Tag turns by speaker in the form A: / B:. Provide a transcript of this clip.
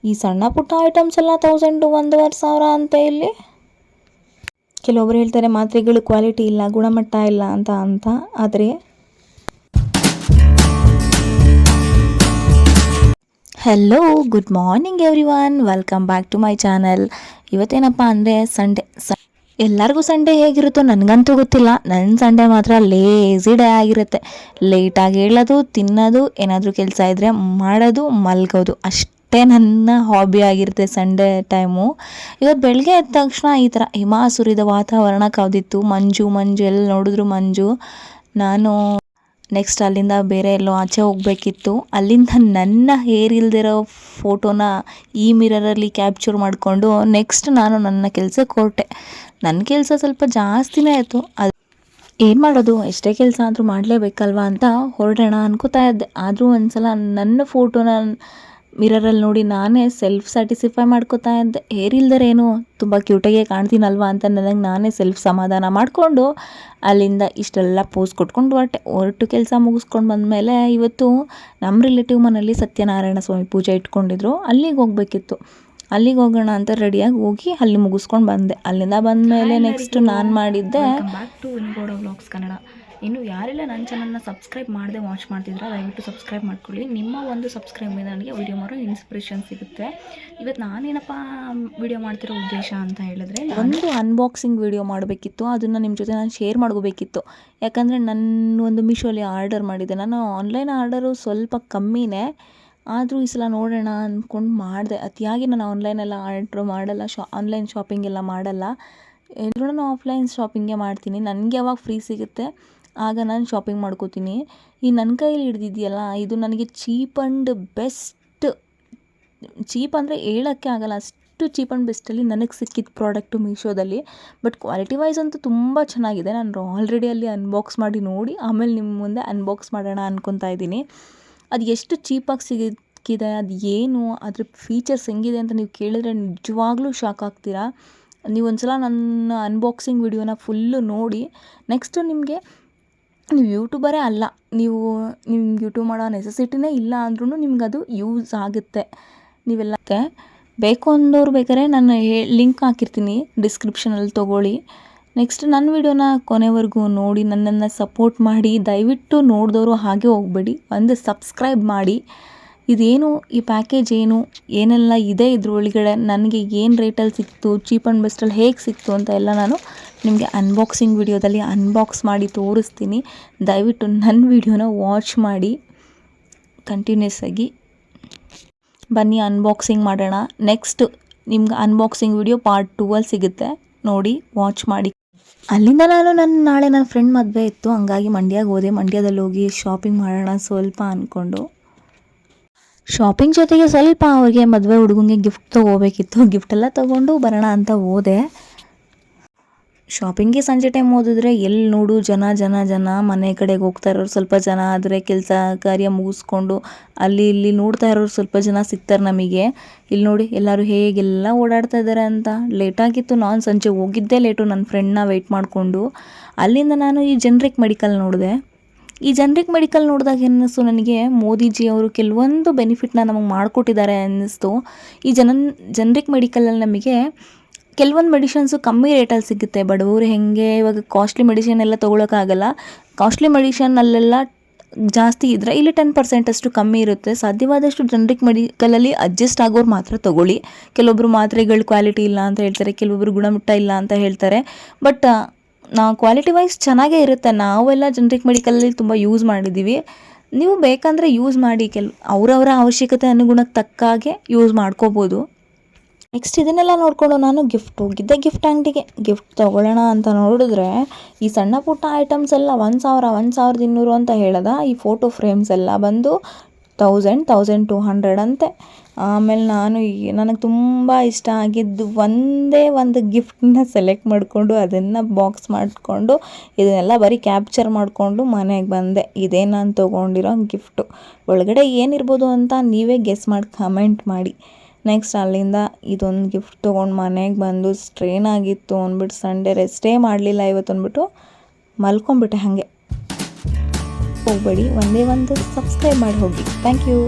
A: ಈ ಸಣ್ಣ ಪುಟ್ಟ ಐಟಮ್ಸ್ ಎಲ್ಲ 1000 to 1500 ಅಂತ ಇಲ್ಲಿ. ಕೆಲವೊಬ್ರು ಹೇಳ್ತಾರೆ ಮಾತ್ರೆಗಳು ಕ್ವಾಲಿಟಿ ಇಲ್ಲ, ಗುಣಮಟ್ಟ ಇಲ್ಲ ಅಂತ ಆದರೆ hello, good morning everyone, welcome back to my channel. ಇವತ್ತೇನಪ್ಪ ಅಂದರೆ ಸಂಡೇ. ಎಲ್ಲರಿಗೂ ಸಂಡೇ ಹೇಗಿರುತ್ತೋ ನನಗಂತೂ ಗೊತ್ತಿಲ್ಲ. ನನ್ನ ಸಂಡೇ ಮಾತ್ರ ಲೇಝಿ ಡೇ ಆಗಿರುತ್ತೆ. ಲೇಟಾಗಿ ಹೇಳೋದು, ತಿನ್ನೋದು, ಏನಾದರೂ ಕೆಲಸ ಇದ್ದರೆ ಮಾಡೋದು, ಮಲ್ಗೋದು, ಅಷ್ಟೇ ನನ್ನ ಹಾಬಿ ಆಗಿರುತ್ತೆ ಸಂಡೇ ಟೈಮು. ಇವತ್ತು ಬೆಳಗ್ಗೆ ಎದ್ದ ತಕ್ಷಣ ಈ ಥರ ಹಿಮ ಸುರಿದ ವಾತಾವರಣ ಕವಿದಿತ್ತು. ಮಂಜು ಎಲ್ಲಿ ನೋಡಿದ್ರು ಮಂಜು. ನಾನು ನೆಕ್ಸ್ಟ್ ಅಲ್ಲಿಂದ ಬೇರೆ ಎಲ್ಲೋ ಆಚೆ ಹೋಗಬೇಕಿತ್ತು. ಅಲ್ಲಿಂದ ನನ್ನ ಹೇರ್ ಇಲ್ದಿರೋ ಫೋಟೋನ ಈ ಮಿರರಲ್ಲಿ ಕ್ಯಾಪ್ಚರ್ ಮಾಡಿಕೊಂಡು ನೆಕ್ಸ್ಟ್ ನಾನು ನನ್ನ ಕೆಲಸಕ್ಕೆ ಹೊರಟೆ. ನನ್ನ ಕೆಲಸ ಸ್ವಲ್ಪ ಜಾಸ್ತಿನೇ ಆಯಿತು. ಅದು ಏನು ಮಾಡೋದು, ಎಷ್ಟೇ ಕೆಲಸ ಆದರೂ ಮಾಡಲೇಬೇಕಲ್ವ ಅಂತ ಹೊರಡೋಣ ಅನ್ಕೋತಾ ಇದ್ದೆ. ಆದರೂ ಒಂದ್ಸಲ ನನ್ನ ಫೋಟೋನ ಮಿರರಲ್ಲಿ ನೋಡಿ ನಾನೇ ಸೆಲ್ಫ್ ಸ್ಯಾಟಿಸ್ಫೈ ಮಾಡ್ಕೋತಾ ಇದ್ದೆ. ಹೇರ್ ಇಲ್ದರೇನು ತುಂಬ ಕ್ಯೂಟಾಗೆ ಕಾಣ್ತೀನಲ್ವ ಅಂತ ನನಗೆ ನಾನೇ ಸೆಲ್ಫ್ ಸಮಾಧಾನ ಮಾಡಿಕೊಂಡು ಅಲ್ಲಿಂದ ಇಷ್ಟೆಲ್ಲ ಪೋಸ್ ಕೊಟ್ಕೊಂಡು ಹೊರಟು ಕೆಲಸ ಮುಗಿಸ್ಕೊಂಡು ಬಂದಮೇಲೆ ಇವತ್ತು ನಮ್ಮ ರಿಲೇಟಿವ್ ಮನೇಲಿ ಸತ್ಯನಾರಾಯಣ ಸ್ವಾಮಿ ಪೂಜೆ ಇಟ್ಕೊಂಡಿದ್ರು. ಅಲ್ಲಿಗೆ ಹೋಗಬೇಕಿತ್ತು. ಅಲ್ಲಿಗೆ ಹೋಗೋಣ ಅಂತ ರೆಡಿಯಾಗಿ ಹೋಗಿ ಅಲ್ಲಿ ಮುಗಿಸ್ಕೊಂಡು ಬಂದೆ. ಅಲ್ಲಿಂದ ಬಂದಮೇಲೆ ನೆಕ್ಸ್ಟ್ ನಾನು ಮಾಡಿದ್ದೆ
B: ಬ್ಯಾಕ್ ಟು ವಿನ್ಗೌಡ ವ್ಲಾಗ್ಸ್ ಕನ್ನಡ. ಇನ್ನು ಯಾರೆಲ್ಲ ನನ್ನ ಚಾನಲ್ನ ಸಬ್ಸ್ಕ್ರೈಬ್ ಮಾಡದೆ ವಾಚ್ ಮಾಡ್ತಿದ್ರೆ ದಯವಿಟ್ಟು ಸಬ್ಸ್ಕ್ರೈಬ್ ಮಾಡ್ಕೊಳ್ಳಿ. ನಿಮ್ಮ ಒಂದು ಸಬ್ಸ್ಕ್ರೈಬಿಂದ ನನಗೆ ವಿಡಿಯೋ ಮಾಡೋ ಇನ್ಸ್ಪಿರೇಷನ್ ಸಿಗುತ್ತೆ. ಇವತ್ತು ನಾನೇನಪ್ಪ ವಿಡಿಯೋ ಮಾಡ್ತಿರೋ ಉದ್ದೇಶ ಅಂತ ಹೇಳಿದ್ರೆ,
A: ಒಂದು ಅನ್ಬಾಕ್ಸಿಂಗ್ ವಿಡಿಯೋ ಮಾಡಬೇಕಿತ್ತು. ಅದನ್ನು ನಿಮ್ಮ ಜೊತೆ ನಾನು ಶೇರ್ ಮಾಡ್ಕೋಬೇಕಿತ್ತು. ಯಾಕಂದರೆ ನನ್ನ ಒಂದು ಮೀಶೋಲಿ ಆರ್ಡರ್ ಮಾಡಿದ್ದೆ. ನಾನು ಆನ್ಲೈನ್ ಆರ್ಡರು ಸ್ವಲ್ಪ ಕಮ್ಮಿನೇ, ಆದರೂ ಈ ಸಲ ನೋಡೋಣ ಅಂದ್ಕೊಂಡು ಮಾಡಿದೆ. ಅತಿಯಾಗಿ ನಾನು ಆನ್ಲೈನೆಲ್ಲ ಆರ್ಡ್ರ್ ಮಾಡಲ್ಲ, ಆನ್ಲೈನ್ ಶಾಪಿಂಗ್ ಎಲ್ಲ ಮಾಡಲ್ಲ. ಎಲ್ಲರೂ ನಾನು ಆಫ್ಲೈನ್ ಶಾಪಿಂಗೇ ಮಾಡ್ತೀನಿ. ನನಗೆ ಯಾವಾಗ ಫ್ರೀ ಸಿಗುತ್ತೆ ಆಗ ನಾನು ಶಾಪಿಂಗ್ ಮಾಡ್ಕೋತೀನಿ. ಈ ನನ್ನ ಕೈಯಲ್ಲಿ ಹಿಡ್ದಿದೆಯಲ್ಲ, ಇದು ನನಗೆ ಚೀಪ್ ಆ್ಯಂಡ್ ಬೆಸ್ಟ್, ಚೀಪ್ ಅಂದರೆ ಹೇಳೋಕ್ಕೆ ಆಗಲ್ಲ, ಅಷ್ಟು ಚೀಪ್ ಆ್ಯಂಡ್ ಬೆಸ್ಟಲ್ಲಿ ನನಗೆ ಸಿಕ್ಕಿದ ಪ್ರಾಡಕ್ಟು ಮೀಶೋದಲ್ಲಿ. ಬಟ್ ಕ್ವಾಲಿಟಿ ವೈಸ್ ಅಂತೂ ತುಂಬ ಚೆನ್ನಾಗಿದೆ. ನಾನು ಆಲ್ರೆಡಿ ಅಲ್ಲಿ ಅನ್ಬಾಕ್ಸ್ ಮಾಡಿ ನೋಡಿ ಆಮೇಲೆ ನಿಮ್ಮ ಮುಂದೆ ಅನ್ಬಾಕ್ಸ್ ಮಾಡೋಣ ಅಂದ್ಕೊತಾ ಇದ್ದೀನಿ. ಅದು ಎಷ್ಟು ಚೀಪಾಗಿ ಸಿಕ್ಕಿದೆ, ಅದು ಏನು, ಅದ್ರ ಫೀಚರ್ಸ್ ಹೆಂಗಿದೆ ಅಂತ ನೀವು ಕೇಳಿದ್ರೆ ನಿಜವಾಗ್ಲೂ ಶಾಕ್ ಆಗ್ತೀರಾ. ನೀವು ಒಂದ್ಸಲ ನನ್ನ ಅನ್ಬಾಕ್ಸಿಂಗ್ ವಿಡಿಯೋನ ಫುಲ್ಲು ನೋಡಿ ನೆಕ್ಸ್ಟು ನೀವು ಯೂಟ್ಯೂಬರೇ ಅಲ್ಲ, ನಿಮ್ಗೆ ಯೂಟ್ಯೂಬ್ ಮಾಡೋ ನೆಸೆಸಿಟಿನೇ ಇಲ್ಲ ಅಂದ್ರೂ ನಿಮ್ಗೆ ಅದು ಯೂಸ್ ಆಗುತ್ತೆ. ನೀವೆಲ್ಲ ಬೇಕು ಅಂದವ್ರು ಬೇಕಾದ್ರೆ ನಾನು ಲಿಂಕ್ ಹಾಕಿರ್ತೀನಿ ಡಿಸ್ಕ್ರಿಪ್ಷನಲ್ಲಿ ತೊಗೊಳ್ಳಿ. ನೆಕ್ಸ್ಟ್ ನನ್ನ ವಿಡಿಯೋನ ಕೊನೆವರೆಗೂ ನೋಡಿ ನನ್ನನ್ನು ಸಪೋರ್ಟ್ ಮಾಡಿ. ದಯವಿಟ್ಟು ನೋಡಿದವರು ಹಾಗೆ ಹೋಗಬೇಡಿ, ಒಂದು ಸಬ್ಸ್ಕ್ರೈಬ್ ಮಾಡಿ. ಇದೇನು, ಈ ಪ್ಯಾಕೇಜ್ ಏನು, ಏನೆಲ್ಲ ಇದೆ ಇದ್ರೊಳಗಡೆ, ನನಗೆ ಏನು ರೇಟಲ್ಲಿ ಸಿಕ್ತು, ಚೀಪ್ ಆ್ಯಂಡ್ ಬೆಸ್ಟಲ್ಲಿ ಹೇಗೆ ಸಿಕ್ತು ಅಂತ ಎಲ್ಲ ನಾನು ನಿಮಗೆ ಅನ್ಬಾಕ್ಸಿಂಗ್ ವಿಡಿಯೋದಲ್ಲಿ ಅನ್ಬಾಕ್ಸ್ ಮಾಡಿ ತೋರಿಸ್ತೀನಿ. ದಯವಿಟ್ಟು ನನ್ನ ವಿಡಿಯೋನ ವಾಚ್ ಮಾಡಿ ಕಂಟಿನ್ಯೂಸ್ ಆಗಿ. ಬನ್ನಿ ಅನ್ಬಾಕ್ಸಿಂಗ್ ಮಾಡೋಣ. ನೆಕ್ಸ್ಟ್ ನಿಮ್ಗೆ ಅನ್ಬಾಕ್ಸಿಂಗ್ ವಿಡಿಯೋ ಪಾರ್ಟ್ 2 ಸಿಗುತ್ತೆ, ನೋಡಿ ವಾಚ್ ಮಾಡಿ. ಅಲ್ಲಿಂದ ನಾಳೆ ನನ್ನ ಫ್ರೆಂಡ್ ಮದುವೆ ಇತ್ತು, ಹಂಗಾಗಿ ಮಂಡ್ಯಗೆ ಹೋದೆ. ಮಂಡ್ಯದಲ್ಲಿ ಹೋಗಿ ಶಾಪಿಂಗ್ ಮಾಡೋಣ ಸ್ವಲ್ಪ ಅಂದ್ಕೊಂಡು, ಶಾಪಿಂಗ್ ಜೊತೆಗೆ ಸ್ವಲ್ಪ ಅವ್ರಿಗೆ ಮದುವೆ ಹುಡುಗಂಗೆ ಗಿಫ್ಟ್ ತೊಗೋಬೇಕಿತ್ತು. ಗಿಫ್ಟೆಲ್ಲ ತೊಗೊಂಡು ಬರೋಣ ಅಂತ ಹೋದೆ. ಶಾಪಿಂಗ್ಗೆ ಸಂಜೆ ಟೈಮ್ ಹೋದಿದ್ರೆ ಎಲ್ಲಿ ನೋಡು ಜನ ಮನೆ ಕಡೆಗೆ ಹೋಗ್ತಾ ಇರೋರು ಸ್ವಲ್ಪ ಜನ, ಆದರೆ ಕೆಲಸ ಕಾರ್ಯ ಮುಗಿಸ್ಕೊಂಡು ಅಲ್ಲಿ ಇಲ್ಲಿ ನೋಡ್ತಾ ಇರೋರು ಸ್ವಲ್ಪ ಜನ ಸಿಗ್ತಾರೆ ನಮಗೆ. ಇಲ್ಲಿ ನೋಡಿ ಎಲ್ಲರೂ ಹೇಗೆಲ್ಲ ಓಡಾಡ್ತಾ ಇದ್ದಾರೆ ಅಂತ. ಲೇಟಾಗಿತ್ತು, ನಾನು ಸಂಜೆ ಹೋಗಿದ್ದೇ ಲೇಟು ನನ್ನ ಫ್ರೆಂಡ್ನ ವೆಯ್ಟ್ ಮಾಡಿಕೊಂಡು. ಅಲ್ಲಿಂದ ನಾನು ಈ ಜೆನ್ರಿಕ್ ಮೆಡಿಕಲ್ ನೋಡಿದೆ. ಈ ಜೆನ್ರಿಕ್ ಮೆಡಿಕಲ್ ನೋಡಿದಾಗ ಅನ್ನಿಸ್ತು ನನಗೆ, ಮೋದಿಜಿ ಅವರು ಕೆಲವೊಂದು ಬೆನಿಫಿಟ್ನ ನಮಗೆ ಮಾಡಿಕೊಟ್ಟಿದ್ದಾರೆ ಅನ್ನಿಸ್ತು. ಈ ಜೆನ್ರಿಕ್ ಮೆಡಿಕಲಲ್ಲಿ ನಮಗೆ ಕೆಲವೊಂದು ಮೆಡಿಷನ್ಸು ಕಮ್ಮಿ ರೇಟಲ್ಲಿ ಸಿಗುತ್ತೆ. ಬಡವರು ಹೆಂಗೆ ಇವಾಗ ಕಾಸ್ಟ್ಲಿ ಮೆಡಿಷನ್ ಎಲ್ಲ ತೊಗೊಳಕ್ಕಾಗಲ್ಲ. ಕಾಸ್ಟ್ಲಿ ಮೆಡಿಷನ್ನಲ್ಲೆಲ್ಲ ಜಾಸ್ತಿ ಇದ್ದರೆ ಇಲ್ಲಿ 10% ಅಷ್ಟು ಕಮ್ಮಿ ಇರುತ್ತೆ. ಸಾಧ್ಯವಾದಷ್ಟು ಜೆನ್ರಿಕ್ ಮೆಡಿಕಲಲ್ಲಿ ಅಡ್ಜಸ್ಟ್ ಆಗೋರು ಮಾತ್ರ ತೊಗೊಳ್ಳಿ. ಕೆಲವೊಬ್ಬರು ಮಾತ್ರೆಗಳು ಕ್ವಾಲಿಟಿ ಇಲ್ಲ ಅಂತ ಹೇಳ್ತಾರೆ, ಕೆಲವೊಬ್ಬರು ಗುಣಮಟ್ಟ ಇಲ್ಲ ಅಂತ ಹೇಳ್ತಾರೆ. ಬಟ್ ಕ್ವಾಲಿಟಿ ವೈಸ್ ಚೆನ್ನಾಗೇ ಇರುತ್ತೆ. ನಾವೆಲ್ಲ ಜೆನ್ರಿಕ್ ಮೆಡಿಕಲಲ್ಲಿ ತುಂಬ ಯೂಸ್ ಮಾಡಿದ್ದೀವಿ. ನೀವು ಬೇಕಂದರೆ ಯೂಸ್ ಮಾಡಿ, ಅವರವರ ಅವಶ್ಯಕತೆ ಅನುಗುಣಕ್ಕೆ ತಕ್ಕಾಗೆ ಯೂಸ್ ಮಾಡ್ಕೋಬೋದು. ನೆಕ್ಸ್ಟ್ ಇದನ್ನೆಲ್ಲ ನೋಡಿಕೊಂಡು ನಾನು ಹೋಗಿದ್ದೆ ಗಿಫ್ಟ್ ಅಂಗಡಿಗೆ. ಗಿಫ್ಟ್ ತೊಗೊಳ್ಳೋಣ ಅಂತ ನೋಡಿದ್ರೆ ಈ ಸಣ್ಣ ಪುಟ್ಟ ಐಟಮ್ಸ್ ಎಲ್ಲ 1200 ಅಂತ ಹೇಳ್ದ. ಈ ಫೋಟೋ ಫ್ರೇಮ್ಸ್ ಎಲ್ಲ ಬಂದು 1200 ಅಂತೆ. ಆಮೇಲೆ ನನಗೆ ತುಂಬ ಇಷ್ಟ ಆಗಿದ್ದು ಒಂದೇ ಒಂದು ಗಿಫ್ಟನ್ನ ಸೆಲೆಕ್ಟ್ ಮಾಡಿಕೊಂಡು ಅದನ್ನು ಬಾಕ್ಸ್ ಮಾಡಿಕೊಂಡು ಇದನ್ನೆಲ್ಲ ಬರೀ ಕ್ಯಾಪ್ಚರ್ ಮಾಡಿಕೊಂಡು ಮನೆಗೆ ಬಂದೆ. ಇದೇ ನಾನು ತೊಗೊಂಡಿರೋ ಗಿಫ್ಟು. ಒಳಗಡೆ ಏನಿರ್ಬೋದು ಅಂತ ನೀವೇ ಗೆಸ್ ಮಾಡಿ ಕಮೆಂಟ್ ಮಾಡಿ. ನೆಕ್ಸ್ಟ್ ಅಲ್ಲಿಂದ ಇದೊಂದು ಗಿಫ್ಟ್ ತೊಗೊಂಡು ಮನೆಗೆ ಬಂದು ಸ್ಟ್ರೇನ್ ಆಗಿತ್ತು ಅಂದ್ಬಿಟ್ಟು ಸಂಡೇ ರೆಸ್ಟೇ ಮಾಡಲಿಲ್ಲ ಇವತ್ತು ಅಂದ್ಬಿಟ್ಟು ಮಲ್ಕೊಂಡ್ಬಿಟ್ಟೆ. ಹಾಗೆ ಹೋಗಬೇಡಿ, ಒಂದೇ ಒಂದು ಸಬ್ಸ್ಕ್ರೈಬ್ ಮಾಡಿ ಹೋಗಿ. Thank you.